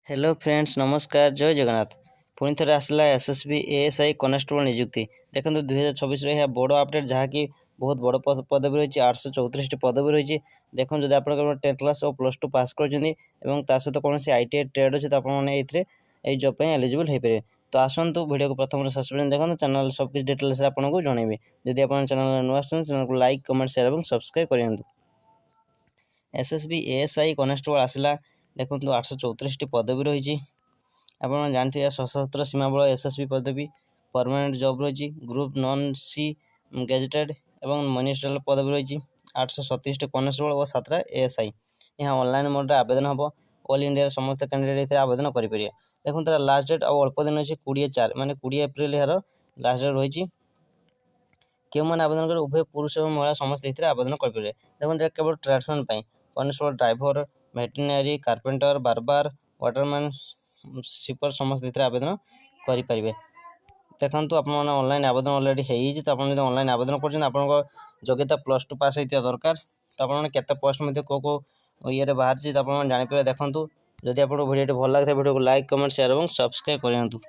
Hello friends नमस्कार जय जगन्नाथ पुणी थे आसला एसएसबी एएसआई कनेस्टेबल नियुक्ति देखो 2026 यह बड़ अपडेट जहाँकि बहुत बड़ पदवी रही 834 पदवी रही देखो जब आप 10th क्लास और +2 पास कर सहित कौन आईटीआई ट्रेड अच्छे तो आपने जॉब एलिजिबल हो पारे। तो आसतु वीडियो को प्रथम शेष पर्यटन देखो चैनल सब किसी डिटेल्स आपको जनइबी जदि आप चैनल नुआ चैनल को लाइक कमेंट शेयर और सब्सक्राइब करूँ। एसएसबी एएसआई कनेस्टेबल आसला देखो 834 पदवी रही आप जानते सशस्त्र सीमा बल एसएसबी पदवी परमानेंट जॉब रही ग्रुप नॉन सी गेजेटेड और मिनिस्ट्रियल पदवी रही 837 कनेस्टेबल और 7टा एएसआई यहाँ ऑनलाइन मोड आवेदन हम ऑल इंडिया समस्त कैंडिडेट आवेदन करेंगे। देखो तार लास्ट डेट और अल्प दिन अच्छे 20/4 माने 20 एप्रिल यार लास्ट डेट रही क्यों मैंने आवेदन करें उभय पुरुष और महिला समस्त आवेदन करेंगे। देखो केवल tradesman constable driver veterinary carpenter बारबार वाटरमैन सिपर समस्त आवेदन करेंगे। देखो आप ऑनलाइन आवेदन अलरेडी हो तो आप ऑनलाइन आवेदन कर योग्यता +2 पास होता दरकार तो आपते पोस्ट को ये बाहर तो आप जापर। देखो जदि आप वीडियो भल लगे वीडियो को लाइक कमेंट शेयर और सब्सक्राइब करूँ।